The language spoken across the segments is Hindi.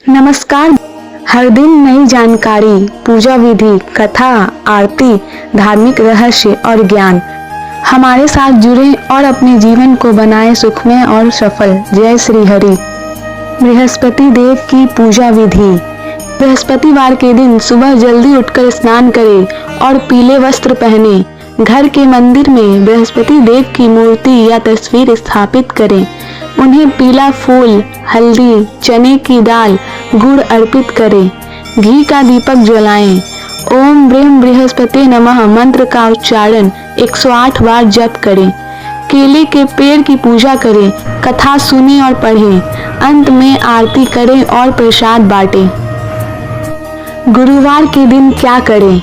नमस्कार। हर दिन नई जानकारी, पूजा विधि, कथा, आरती, धार्मिक रहस्य और ज्ञान हमारे साथ जुड़े और अपने जीवन को बनाए सुखमय और सफल। जय श्री हरि। बृहस्पति देव की पूजा विधि। बृहस्पतिवार के दिन सुबह जल्दी उठकर स्नान करें और पीले वस्त्र पहने। घर के मंदिर में बृहस्पति देव की मूर्ति या तस्वीर स्थापित करें। उन्हें पीला फूल, हल्दी, चने की दाल, गुड़ अर्पित करें। घी का दीपक जलाएं। ओम ब्रह्म बृहस्पति नमः मंत्र का उच्चारण 108 बार जप करें। केले के पेड़ की पूजा करें। कथा सुने और पढ़ें। अंत में आरती करें और प्रसाद बांटें। गुरुवार के दिन क्या करें?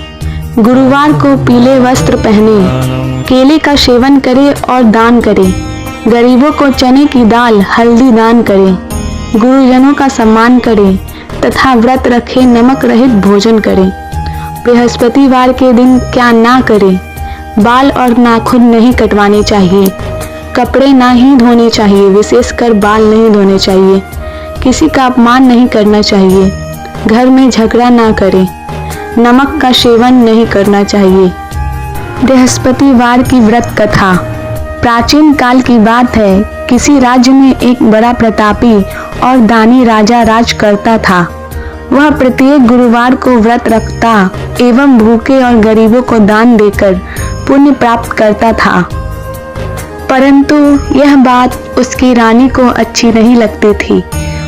गुरुवार को पीले वस्त्र पहने, केले का सेवन करें और दान करें। गरीबों को चने की दाल, हल्दी दान करें। गुरुजनों का सम्मान करें तथा व्रत रखें, नमक रहित भोजन करें। बृहस्पतिवार के दिन क्या ना करें? बाल और नाखून नहीं कटवाने चाहिए। कपड़े ना ही धोने चाहिए, विशेषकर बाल नहीं धोने चाहिए। किसी का अपमान नहीं करना चाहिए। घर में झगड़ा ना करें। नमक का सेवन नहीं करना चाहिए। बृहस्पतिवार की व्रत कथा। प्राचीन काल की बात है, किसी राज्य में एक बड़ा प्रतापी और दानी राजा राज करता था। वह प्रत्येक गुरुवार को व्रत रखता एवं भूखे और गरीबों को दान देकर पुण्य प्राप्त करता था। परंतु यह बात उसकी रानी को अच्छी नहीं लगती थी।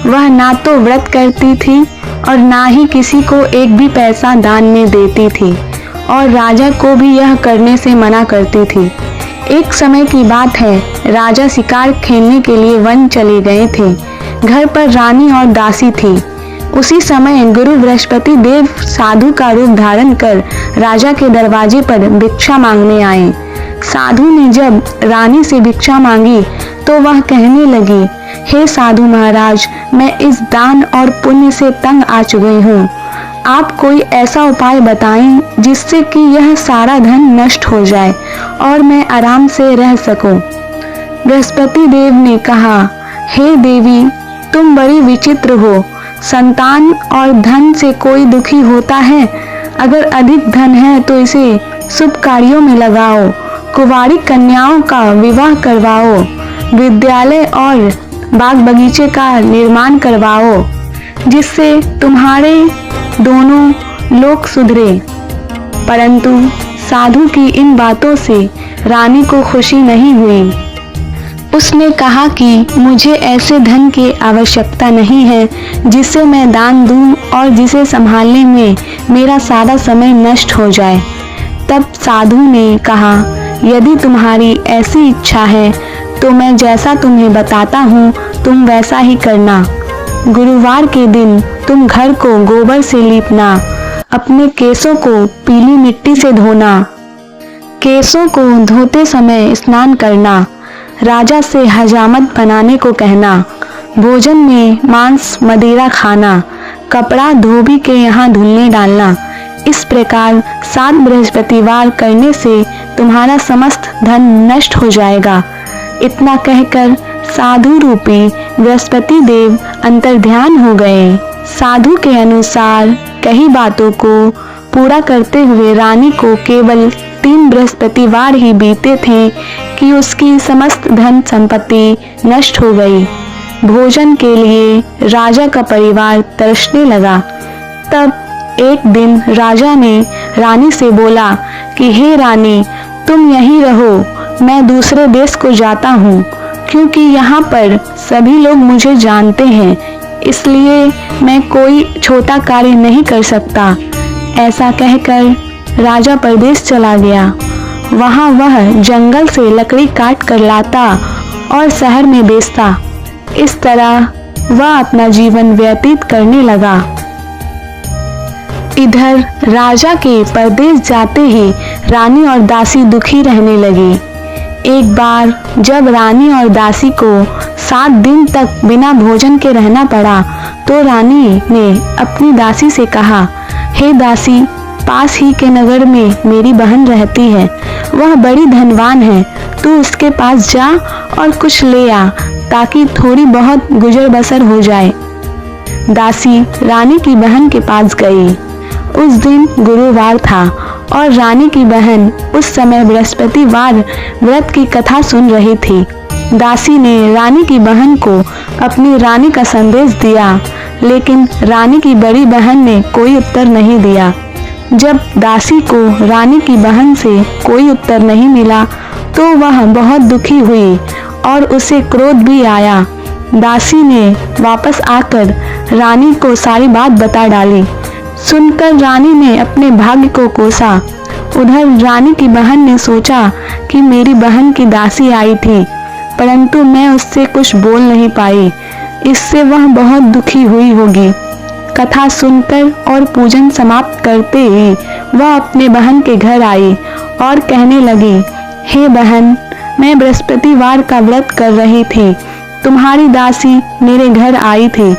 वह ना तो व्रत करती थी और ना ही किसी को एक भी पैसा दान में देती थी और राजा को भी यह करने से मना करती थी। एक समय की बात है, राजा शिकार खेलने के लिए वन चले गए थे। घर पर रानी और दासी थी। उसी समय गुरु बृहस्पति देव साधु का रूप धारण कर राजा के दरवाजे पर भिक्षा मांगने आए। साधु ने जब रानी से भिक्षा मांगी तो वह कहने लगी, हे साधु महाराज, मैं इस दान और पुण्य से तंग आ चुकी हूँ। आप कोई ऐसा उपाय बताएं जिससे कि यह सारा धन नष्ट हो जाए और मैं आराम से रह सकूं। बृहस्पति देव ने कहा, हे देवी, तुम बड़ी विचित्र हो। संतान और धन से कोई दुखी होता है? अगर अधिक धन है तो इसे शुभ कार्यों में लगाओ। कुंवारी कन्याओं का विवाह करवाओ। विद्यालय और बाग बगीचे का निर्माण करवाओ, जिससे तुम्हारे दोनों लोग सुधरे। परंतु साधु की इन बातों से रानी को खुशी नहीं हुई। उसने कहा कि मुझे ऐसे धन की आवश्यकता नहीं है जिसे मैं दान दूं और जिसे संभालने में मेरा सारा समय नष्ट हो जाए। तब साधु ने कहा, यदि तुम्हारी ऐसी इच्छा है तो मैं जैसा तुम्हें बताता हूँ तुम वैसा ही करना। गुरुवार के दिन तुम घर को गोबर से लीपना। अपने केसों को पीली मिट्टी से धोना। केसों को धोते समय स्नान करना। राजा से हजामत बनाने को कहना। भोजन में मांस मदिरा खाना। कपड़ा धोबी के यहाँ धुलने डालना। इस प्रकार 7 बृहस्पतिवार करने से तुम्हारा समस्त धन नष्ट हो जाएगा। इतना कहकर साधु रूपी बृहस्पति देव अंतर्ध्यान हो गए। साधु के अनुसार कई बातों को पूरा करते हुए रानी को केवल 3 बृहस्पतिवार ही बीते थे कि उसकी समस्त धन संपत्ति नष्ट हो गई। भोजन के लिए राजा का परिवार तरसने लगा। तब एक दिन राजा ने रानी से बोला कि हे रानी, तुम यहीं रहो, मैं दूसरे देश को जाता हूँ, क्योंकि यहाँ पर सभी लोग मुझे जानते हैं, इसलिए मैं कोई छोटा कार्य नहीं कर सकता। ऐसा कहकर राजा परदेश चला गया। वहाँ वह जंगल से लकड़ी काट कर लाता और शहर में बेचता। इस तरह वह अपना जीवन व्यतीत करने लगा। इधर राजा के परदेश जाते ही रानी और दासी दुखी रहने लगी। एक बार जब रानी और दासी को 7 दिन तक बिना भोजन के रहना पड़ा तो रानी ने अपनी दासी से कहा, हे दासी, पास ही के नगर में मेरी बहन रहती है। वह बड़ी धनवान है। तू उसके पास जा और कुछ ले आ ताकि थोड़ी बहुत गुजर बसर हो जाए। दासी रानी की बहन के पास गई। उस दिन गुरुवार था और रानी की बहन उस समय बृहस्पतिवार व्रत की कथा सुन रही थी। दासी ने रानी की बहन को अपनी रानी का संदेश दिया, लेकिन रानी की बड़ी बहन ने कोई उत्तर नहीं दिया। जब दासी को रानी की बहन से कोई उत्तर नहीं मिला तो वह बहुत दुखी हुई और उसे क्रोध भी आया। दासी ने वापस आकर रानी को सारी बात बता डाली। सुनकर रानी ने अपने भाग्य को कोसा। उधर रानी की बहन ने सोचा कि मेरी बहन की दासी आई थी, परंतु मैं उससे कुछ बोल नहीं पाई, इससे वह बहुत दुखी हुई होगी। कथा सुनकर और पूजन समाप्त करते ही वह अपने बहन के घर आई और कहने लगी, हे बहन, मैं बृहस्पतिवार का व्रत कर रही थी। तुम्हारी दासी मेरे घर आई थी,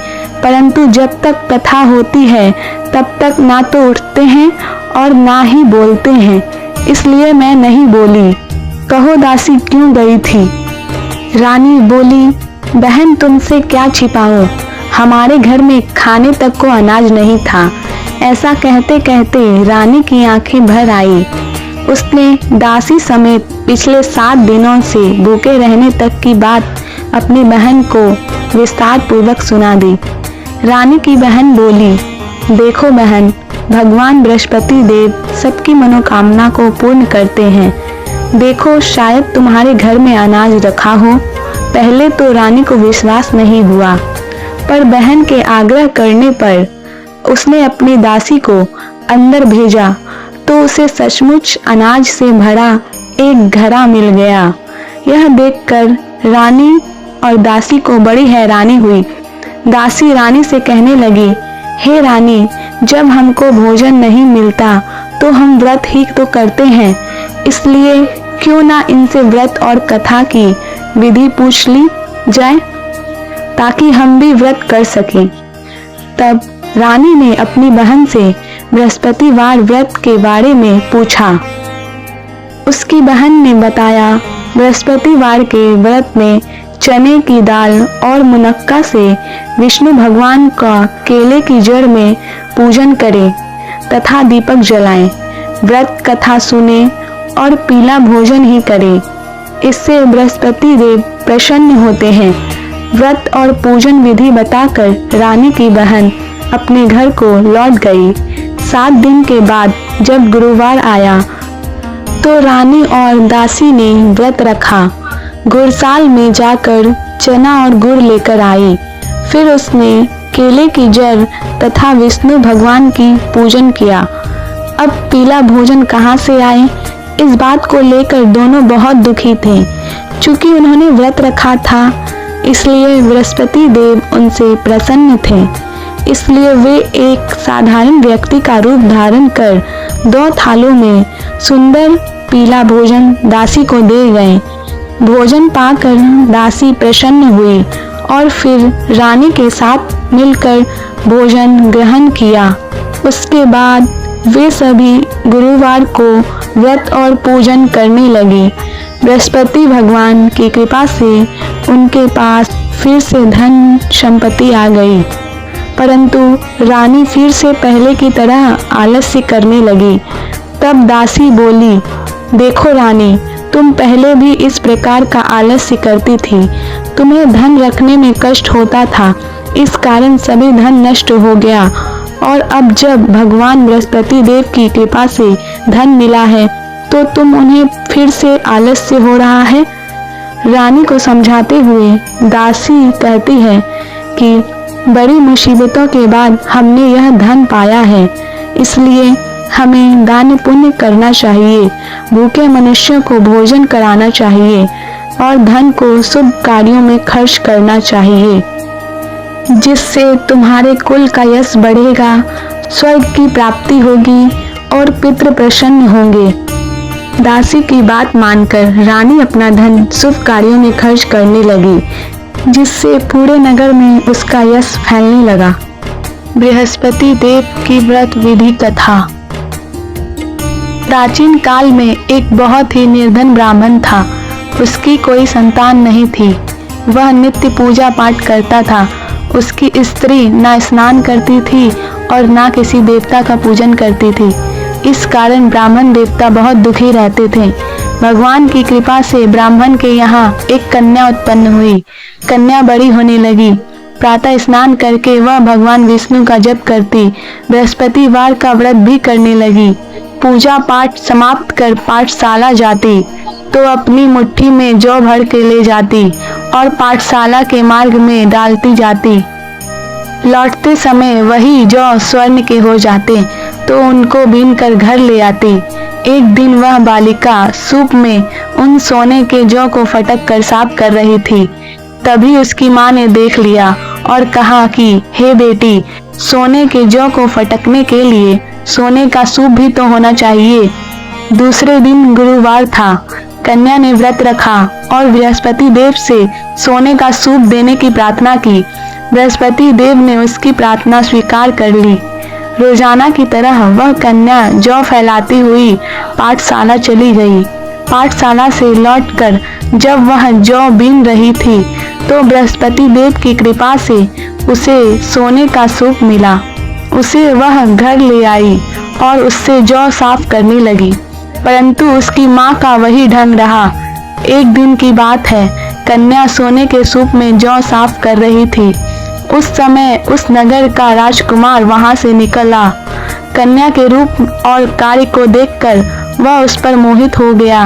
परंतु जब तक कथा होती है तब तक ना तो उठते हैं और ना ही बोलते हैं, इसलिए मैं नहीं बोली। कहो दासी क्यों गई थी? रानी बोली, बहन तुमसे क्या छिपाऊं, हमारे घर में खाने तक को अनाज नहीं था। ऐसा कहते कहते रानी की आंखें भर आई। उसने दासी समेत पिछले 7 दिनों से भूखे रहने तक की बात अपनी बहन को विस्तार पूर्वक सुना दी। रानी की बहन बोली, देखो बहन, भगवान बृहस्पति देव सबकी मनोकामना को पूर्ण करते हैं। देखो शायद तुम्हारे घर में अनाज रखा हो। पहले तो रानी को विश्वास नहीं हुआ, पर बहन के आग्रह करने पर उसने अपनी दासी को अंदर भेजा तो उसे सचमुच अनाज से भरा एक घड़ा मिल गया। यह देखकर रानी और दासी को बड़ी हैरानी हुई। दासी रानी से कहने लगी, हे रानी, जब हमको भोजन नहीं मिलता तो हम व्रत ही तो करते हैं, इसलिए क्यों ना इनसे व्रत और कथा की विधि पूछ ली जाए ताकि हम भी व्रत कर सकें। तब रानी ने अपनी बहन से बृहस्पतिवार व्रत के बारे में पूछा। उसकी बहन ने बताया, बृहस्पतिवार के व्रत में चने की दाल और मुनक्का से विष्णु भगवान का केले की जड़ में पूजन करें तथा दीपक जलाएं, व्रत कथा सुने और पीला भोजन ही करें। इससे बृहस्पति देव प्रसन्न होते हैं। व्रत और पूजन विधि बताकर रानी की बहन अपने घर को लौट गई। 7 दिन के बाद जब गुरुवार आया तो रानी और दासी ने व्रत रखा। गुड़साल में जाकर चना और गुड़ लेकर आई। फिर उसने केले की जड़ तथा विष्णु भगवान की पूजन किया। अब पीला भोजन कहाँ से आए, इस बात को लेकर दोनों बहुत दुखी थे। चूंकि उन्होंने व्रत रखा था, इसलिए बृहस्पति देव उनसे प्रसन्न थे, इसलिए वे एक साधारण व्यक्ति का रूप धारण कर 2 थालों में सुंदर पीला भोजन दासी को दे गए। भोजन पाकर दासी प्रसन्न हुई और फिर रानी के साथ मिलकर भोजन ग्रहण किया। उसके बाद वे सभी गुरुवार को व्रत और पूजन करने लगे। बृहस्पति भगवान की कृपा से उनके पास फिर से धन संपत्ति आ गई, परंतु रानी फिर से पहले की तरह आलस्य करने लगी। तब दासी बोली, देखो रानी, तुम पहले भी इस प्रकार का आलस्य करती थी। तुम्हें धन रखने में कष्ट होता था, इस कारण सभी धन नष्ट हो गया, और अब जब भगवान बृहस्पति देव की कृपा से धन मिला है तो तुम उन्हें फिर से आलस्य हो रहा है। रानी को समझाते हुए दासी कहती है कि बड़ी मुसीबतों के बाद हमने यह धन पाया है, इसलिए हमें दान पुण्य करना चाहिए, भूखे मनुष्यों को भोजन कराना चाहिए और धन को शुभ कार्यों में खर्च करना चाहिए, जिससे तुम्हारे कुल का यश बढ़ेगा, स्वर्ग की प्राप्ति होगी और पितृ प्रसन्न होंगे। दासी की बात मानकर रानी अपना धन शुभ कार्यों में खर्च करने लगी, जिससे पूरे नगर में उसका यश फैलने लगा। बृहस्पति देव की व्रत विधि कथा। प्राचीन काल में एक बहुत ही निर्धन ब्राह्मण था। उसकी कोई संतान नहीं थी। वह नित्य पूजा पाठ करता था। उसकी स्त्री न स्नान करती थी और न किसी देवता का पूजन करती थी। इस कारण ब्राह्मण देवता बहुत दुखी रहते थे। भगवान की कृपा से ब्राह्मण के यहाँ एक कन्या उत्पन्न हुई। कन्या बड़ी होने लगी। प्रातः स्नान करके वह भगवान विष्णु का जप करती, बृहस्पतिवार का व्रत भी करने लगी। पूजा पाठ समाप्त कर पाठशाला जाती तो अपनी मुट्ठी में जौ भर के ले जाती और पाठशाला के मार्ग में डालती जाती। लौटते समय वही जौ स्वर्ण के हो जाते तो उनको बीन कर घर ले आती। एक दिन वह बालिका सूप में उन सोने के जौ को फटक कर साफ कर रही थी। तभी उसकी माँ ने देख लिया और कहा कि हे बेटी, सोने के जौ को फटकने के लिए सोने का सूप भी तो होना चाहिए। दूसरे दिन गुरुवार था। कन्या ने व्रत रखा और बृहस्पति देव से सोने का सूप देने की प्रार्थना की। बृहस्पति देव ने उसकी प्रार्थना स्वीकार कर ली। रोजाना की तरह वह कन्या जौ फैलाती हुई पाठशाला चली गई। पाठशाला से लौटकर जब वह जौ बीन रही थी तो बृहस्पति देव की कृपा से उसे सोने का सूप मिला। उसे वह घर ले आई और उससे जौ साफ करने लगी, परंतु उसकी माँ का वही ढंग रहा। एक दिन की बात है, कन्या सोने के सूप में जौ साफ कर रही थी। उस समय उस नगर का राजकुमार वहां से निकला। कन्या के रूप और कार्य को देखकर वह उस पर मोहित हो गया।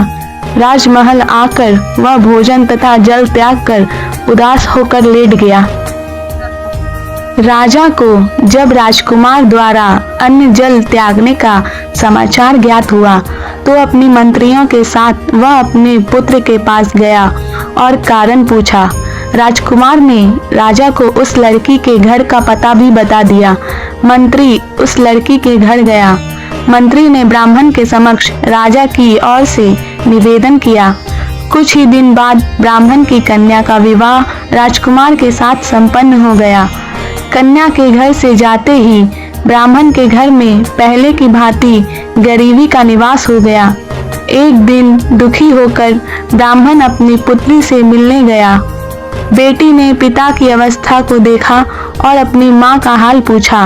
राजमहल आकर वह भोजन तथा जल त्याग कर उदास होकर लेट गया। राजा को जब राजकुमार द्वारा अन्न जल त्यागने का समाचार ज्ञात हुआ तो अपनी मंत्रियों के साथ वह अपने पुत्र के पास गया और कारण पूछा। राजकुमार ने राजा को उस लड़की के घर का पता भी बता दिया। मंत्री उस लड़की के घर गया। मंत्री ने ब्राह्मण के समक्ष राजा की ओर से निवेदन किया। कुछ ही दिन बाद ब्राह्मण की कन्या का विवाह राजकुमार के साथ संपन्न हो गया। कन्या के घर से जाते ही ब्राह्मण के घर में पहले की भांति गरीबी का निवास हो गया। एक दिन दुखी होकर ब्राह्मण अपनी पुत्री से मिलने गया। बेटी ने पिता की अवस्था को देखा और अपनी माँ का हाल पूछा।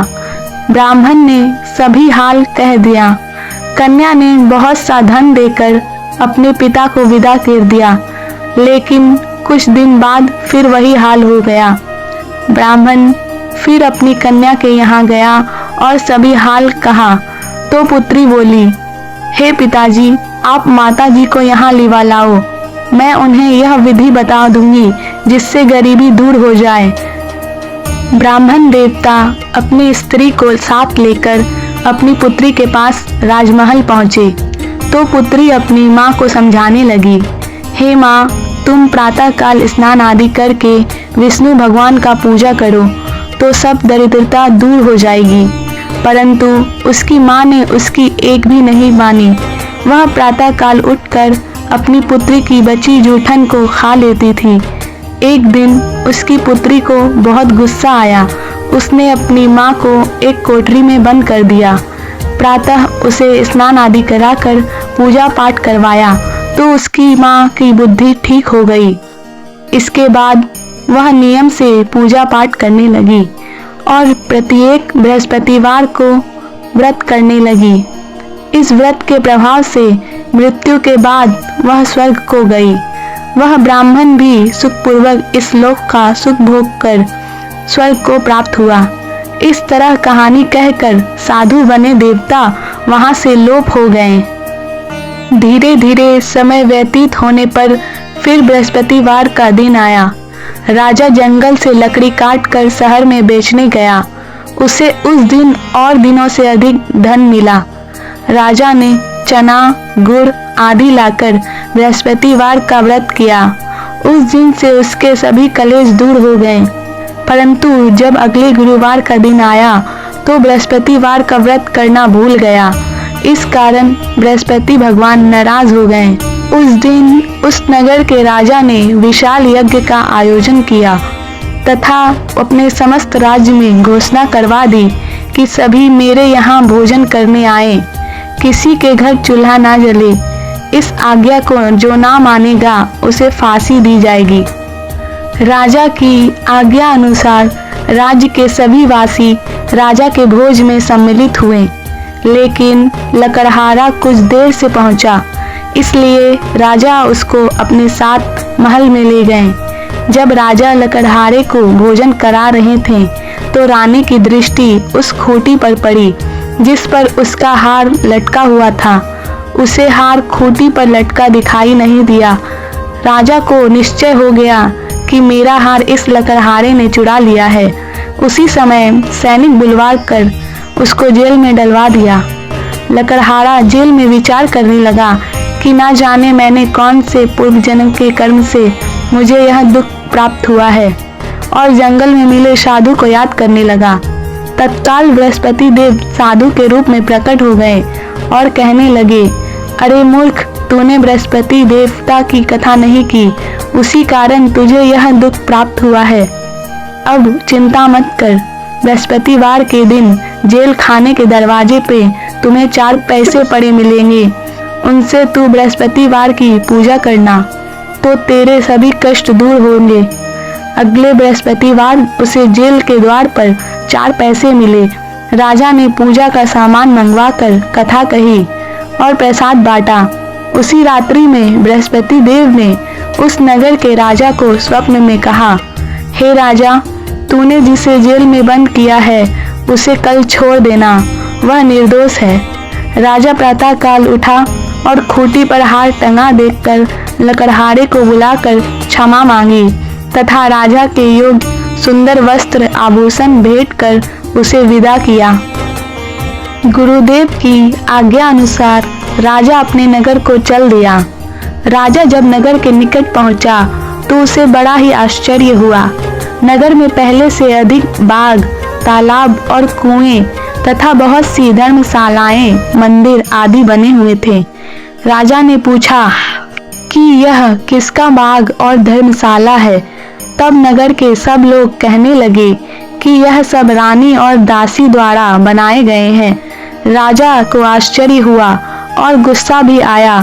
ब्राह्मण ने सभी हाल कह दिया। कन्या ने बहुत सा धन देकर अपने पिता को विदा कर दिया, लेकिन कुछ दिन बाद फिर वही हाल हो गया। ब्राह्मण फिर अपनी कन्या के यहाँ गया और सभी हाल कहा तो पुत्री बोली, हे पिताजी, आप माताजी को यहाँ लिवा लाओ। मैं उन्हें यह विधि बता दूंगी जिससे गरीबी दूर हो जाए। ब्राह्मण देवता अपनी स्त्री को साथ लेकर अपनी पुत्री के पास राजमहल पहुँचे तो पुत्री अपनी माँ को समझाने लगी, हे माँ, तुम प्रातःकाल स्नान आदि करके विष्णु भगवान का पूजा करो तो सब दरिद्रता दूर हो जाएगी। परंतु उसकी माँ ने उसकी एक भी नहीं मानी। वह प्रातःकाल उठकर अपनी पुत्री की बची जूठन को खा लेती थी। एक दिन उसकी पुत्री को बहुत गुस्सा आया। उसने अपनी माँ को एक कोठरी में बंद कर दिया। प्रातः उसे स्नान आदि कराकर पूजा पाठ करवाया तो उसकी माँ की बुद्धि ठीक हो गई। इसके बाद वह नियम से पूजा पाठ करने लगी और प्रत्येक बृहस्पतिवार को व्रत करने लगी। इस व्रत के प्रभाव से मृत्यु के बाद वह स्वर्ग को गई। वह ब्राह्मण भी सुखपूर्वक इस लोक का सुख भोग कर स्वर्ग को प्राप्त हुआ। इस तरह कहानी कहकर साधु बने देवता वहां से लोप हो गए। धीरे धीरे समय व्यतीत होने पर फिर बृहस्पतिवार का दिन आया। राजा जंगल से लकड़ी काट कर शहर में बेचने गया। उसे उस दिन और दिनों से अधिक धन मिला। राजा ने चना, गुड़ आदि लाकर बृहस्पतिवार का व्रत किया। उस दिन से उसके सभी कलेश दूर हो गए। परंतु जब अगले गुरुवार का दिन आया तो बृहस्पतिवार का व्रत करना भूल गया। इस कारण बृहस्पति भगवान नाराज हो गए। उस दिन उस नगर के राजा ने विशाल यज्ञ का आयोजन किया तथा अपने समस्त राज्य में घोषणा करवा दी कि सभी मेरे यहाँ भोजन करने आए। किसी के घर चूल्हा ना जले। इस आज्ञा को जो ना मानेगा उसे फांसी दी जाएगी। राजा की आज्ञा अनुसार राज्य के सभी वासी राजा के भोज में सम्मिलित हुए, लेकिन लकड़हारा कुछ देर से पहुंचा, इसलिए राजा उसको अपने साथ महल में ले गए। जब राजा लकड़हारे को भोजन करा रहे थे तो रानी की दृष्टि उस खूंटी पर पड़ी जिस पर उसका हार लटका हुआ था। उसे हार खूंटी पर लटका दिखाई नहीं दिया। राजा को निश्चय हो गया कि मेरा हार इस लकड़हारे ने चुरा लिया है। उसी समय सैनिक बुलवा कर उसको जेल में डलवा दिया। लकड़हारा जेल में विचार करने लगा कि ना जाने मैंने कौन से पूर्व जन्म के कर्म से मुझे यह दुख प्राप्त हुआ है, और जंगल में मिले साधु को याद करने लगा। तत्काल बृहस्पति देव साधु के रूप में प्रकट हो गए और कहने लगे, अरे मूर्ख, तूने बृहस्पति देवता की कथा नहीं की, उसी कारण तुझे यह दुख प्राप्त हुआ है। अब चिंता मत कर, बृहस्पतिवार के दिन जेल खाने के दरवाजे पे तुम्हें 4 पैसे पड़े मिलेंगे। उनसे तू बृहस्पतिवार की पूजा करना तो तेरे सभी कष्ट दूर होंगे। अगले बृहस्पतिवार उसे जेल के द्वार पर 4 पैसे मिले। राजा ने पूजा का सामान मंगवाकर कथा कही और प्रसाद बांटा। उसी रात्रि में बृहस्पति देव ने उस नगर के राजा को स्वप्न में कहा, हे राजा, तूने जिसे जेल में बंद किया है उसे कल छोड़ देना, वह निर्दोष है। राजा प्रातःकाल उठा और खूंटी पर हार टंगा देखकर लकड़हारे को बुलाकर क्षमा मांगी तथा राजा के योग्य सुंदर वस्त्र आभूषण भेंट कर उसे विदा किया। गुरुदेव की आज्ञा अनुसार राजा अपने नगर को चल दिया। राजा जब नगर के निकट पहुंचा तो उसे बड़ा ही आश्चर्य हुआ। नगर में पहले से अधिक बाग, तालाब और कुएं तथा बहुत सी धर्मशालाएं, मंदिर आदि बने हुए थे। राजा ने पूछा कि यह किसका बाग और धर्मशाला है। तब नगर के सब लोग कहने लगे कि यह सब रानी और दासी द्वारा बनाए गए हैं। राजा को आश्चर्य हुआ और गुस्सा भी आया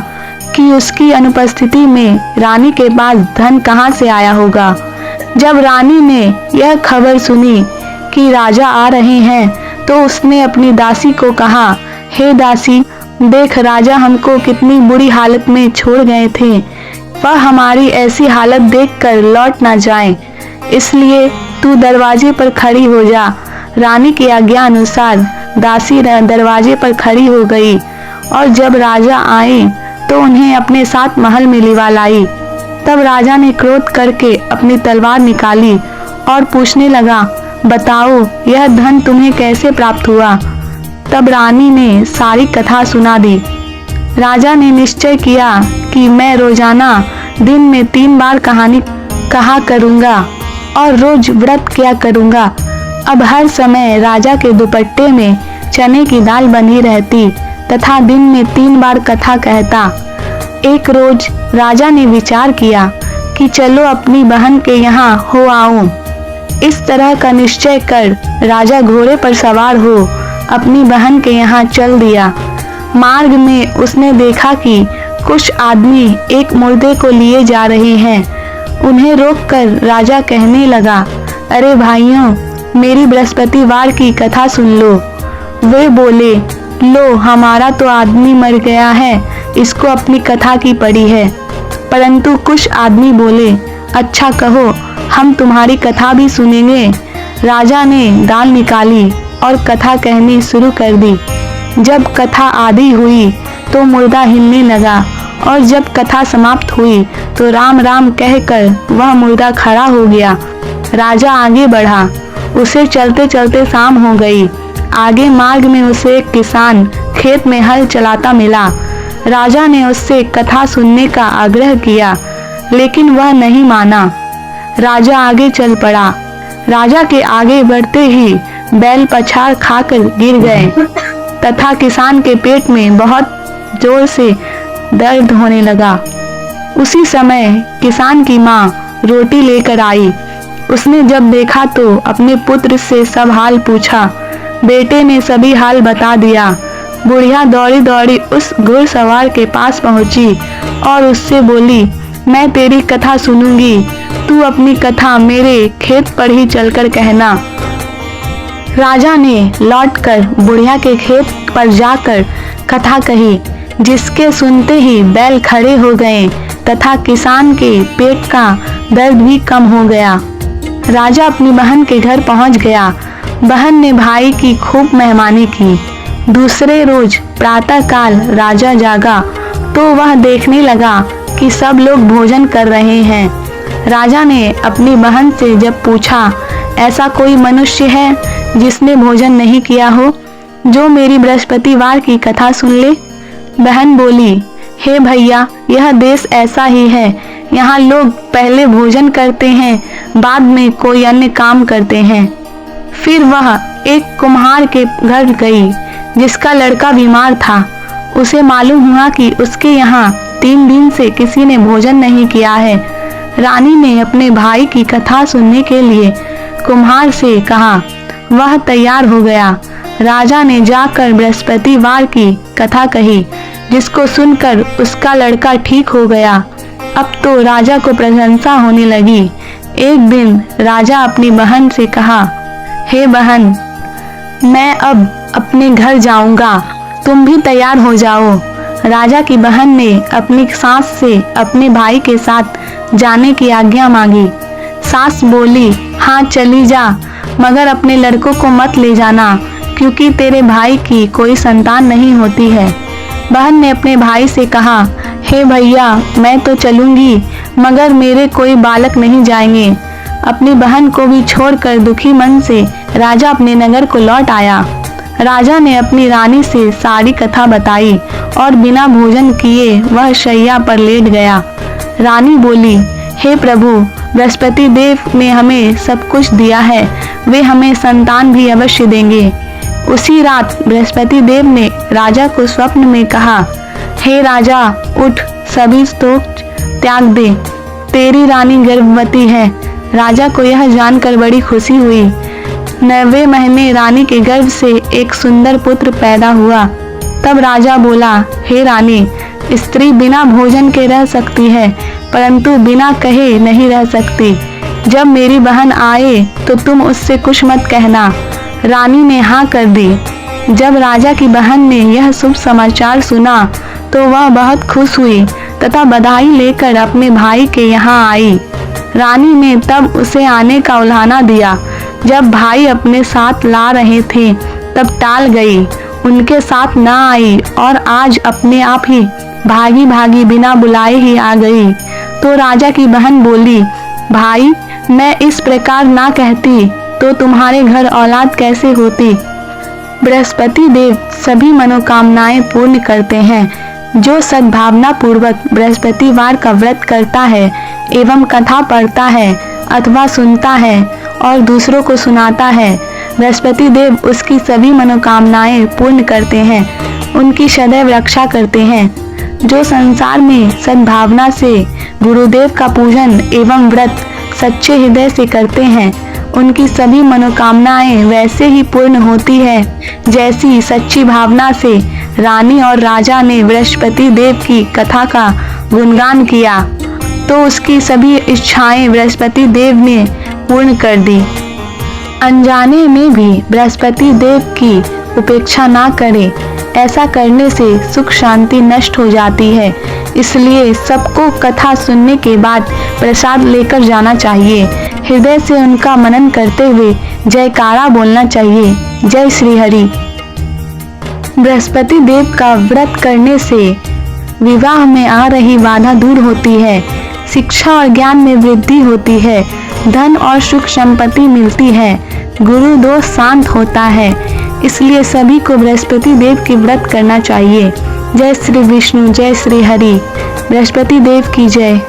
कि उसकी अनुपस्थिति में रानी के पास धन कहां से आया होगा। जब रानी ने यह खबर सुनी कि राजा आ रहे हैं तो उसने अपनी दासी को कहा, हे दासी, देख राजा हमको कितनी बुरी हालत में छोड़ गए थे, वह हमारी ऐसी हालत देखकर लौट ना जाएं, इसलिए तू दरवाजे पर खड़ी हो जा। रानी की आज्ञा अनुसार दासी दरवाजे पर खड़ी हो गई और जब राजा आए तो उन्हें अपने साथ महल में लिवा लाई। तब राजा ने क्रोध करके अपनी तलवार निकाली और पूछने लगा, बताओ यह धन तुम्हें कैसे प्राप्त हुआ। तब रानी ने सारी कथा सुना दी। राजा ने निश्चय किया कि मैं रोजाना दिन में 3 बार कहानी कहा करूंगा और रोज व्रत किया करूंगा। अब हर समय राजा के दुपट्टे में चने की दाल बनी रहती तथा दिन में 3 बार कथा कहता। एक रोज राजा ने विचार किया कि चलो अपनी बहन के यहाँ हो आऊं। इस तरह का निश्चय कर राजा घोड़े पर सवार हो अपनी बहन के यहाँ चल दिया। मार्ग में उसने देखा कि कुछ आदमी एक मुर्दे को लिए जा रहे हैं। उन्हें रोककर राजा कहने लगा, अरे भाइयों, मेरी बृहस्पतिवार की कथा सुन लो। वे बोले, लो हमारा तो आदमी मर गया है, इसको अपनी कथा की पड़ी है। परंतु कुछ आदमी बोले, अच्छा कहो, हम तुम्हारी कथा भी सुनेंगे। राजा ने दाल निकाली और कथा कहनी शुरू कर दी। जब कथा आधी हुई तो मुर्दा हिलने लगा और जब कथा समाप्त हुई तो राम राम कहकर वह मुर्दा खड़ा हो गया। राजा आगे बढ़ा। उसे चलते चलते शाम हो गई। आगे मार्ग में उसे एक किसान खेत में हल चलाता मिला। राजा ने उससे कथा सुनने का आग्रह किया, लेकिन वह नहीं माना। राजा आगे चल पड़ा। राजा के आगे बढ़ते ही बैल पछाड़ खाकर गिर गए तथा किसान के पेट में बहुत जोर से दर्द होने लगा। उसी समय किसान की माँ रोटी लेकर आई। उसने जब देखा तो अपने पुत्र से सब हाल पूछा। बेटे ने सभी हाल बता दिया। बुढ़िया दौड़ी दौड़ी उस घुड़सवार के पास पहुंची और उससे बोली, मैं तेरी कथा सुनूंगी, तू अपनी कथा मेरे खेत पर ही चलकर कहना। राजा ने लौटकर बुढ़िया के खेत पर जाकर कथा कही, जिसके सुनते ही बैल खड़े हो गए तथा किसान के पेट का दर्द भी कम हो गया। राजा अपनी बहन के घर पहुंच गया। बहन ने भाई की खूब मेहमानी की। दूसरे रोज प्रातःकाल राजा जागा तो वह देखने लगा कि सब लोग भोजन कर रहे हैं। राजा ने अपनी बहन से जब पूछा, ऐसा कोई मनुष्य है जिसने भोजन नहीं किया हो, जो मेरी बृहस्पतिवार की कथा सुन ले? बहन बोली, हे भैया, यह देश ऐसा ही है। यहाँ लोग पहले भोजन करते हैं, बाद में कोई अन्य काम करते हैं। फिर वह एक कुम्हार के घर गई जिसका लड़का बीमार था। उसे मालूम हुआ कि उसके यहाँ 3 दिन से किसी ने भोजन नहीं किया है। रानी ने अपने भाई की कथा सुनने के लिए कुम्हार से कहा। वह तैयार हो गया। राजा ने जाकर बृहस्पतिवार की कथा कही, जिसको सुनकर उसका लड़का ठीक हो गया। अब तो राजा को प्रशंसा होने लगी। एक दिन राजा अपनी बहन से कहा, हे बहन, मैं अब अपने घर जाऊंगा, तुम भी तैयार हो जाओ। राजा की बहन ने अपनी सास से अपने भाई के साथ जाने की आज्ञा मांगी। सास बोली, हाँ चली जा, मगर अपने लड़कों को मत ले जाना, क्योंकि तेरे भाई की कोई संतान नहीं होती है। बहन ने अपने भाई से कहा, हे भैया, मैं तो चलूंगी, मगर मेरे कोई बालक नहीं जाएंगे। अपनी बहन को भी छोड़कर दुखी मन से राजा अपने नगर को लौट आया। राजा ने अपनी रानी से सारी कथा बताई और बिना भोजन किए वह शैया पर लेट गया। रानी बोली, हे प्रभु, बृहस्पति देव ने हमें सब कुछ दिया है, वे हमें संतान भी अवश्य देंगे। उसी रात बृहस्पति देव ने राजा को स्वप्न में कहा, हे राजा, उठ, सभी शोक त्याग दे, तेरी रानी गर्भवती है। राजा को यह जानकर बड़ी खुशी हुई। 9वें महीने रानी के गर्भ से एक सुंदर पुत्र पैदा हुआ। तब राजा बोला, हे रानी, स्त्री बिना भोजन के रह सकती है, परंतु बिना कहे नहीं रह सकती। जब मेरी बहन आए तो तुम उससे कुछ मत कहना। रानी ने हाँ कर दी। जब राजा की बहन ने यह शुभ समाचार सुना तो वह बहुत खुश हुई तथा बधाई लेकर अपने भाई के यहाँ आई। रानी ने तब उसे आने का उल्हाना दिया। जब भाई अपने साथ ला रहे थे तब टाल गई, उनके साथ ना आई और आज अपने आप ही भागी भागी बिना बुलाए ही आ गई। तो राजा की बहन बोली, भाई, मैं इस प्रकार ना कहती तो तुम्हारे घर औलाद कैसे होती। बृहस्पति देव सभी मनोकामनाएं पूर्ण करते हैं। जो सद्भावना पूर्वक बृहस्पतिवार का व्रत करता है एवं कथा पढ़ता है अथवा सुनता है और दूसरों को सुनाता है, बृहस्पति देव उसकी सभी मनोकामनाएं पूर्ण करते हैं, उनकी सदैव रक्षा करते हैं। जो संसार में सद्भावना से गुरुदेव का पूजन एवं व्रत सच्चे हृदय से करते हैं, उनकी सभी मनोकामनाएं वैसे ही पूर्ण होती है जैसी सच्ची भावना से रानी और राजा ने बृहस्पति देव की कथा का गुणगान किया तो उसकी सभी इच्छाएं बृहस्पति देव ने पूर्ण कर दी। अनजाने में भी बृहस्पति देव की उपेक्षा ना करें, ऐसा करने से सुख शांति नष्ट हो जाती है। इसलिए सबको कथा सुनने के बाद प्रसाद लेकर जाना चाहिए। हृदय से उनका मनन करते हुए जयकारा बोलना चाहिए। जय श्री हरि। बृहस्पति देव का व्रत करने से विवाह में आ रही बाधा दूर होती है, शिक्षा और ज्ञान में वृद्धि होती है, धन और सुख संपत्ति मिलती है, गुरु दोष शांत होता है। इसलिए सभी को बृहस्पति देव की व्रत करना चाहिए। जय श्री विष्णु, जय श्री हरि। बृहस्पति देव की जय।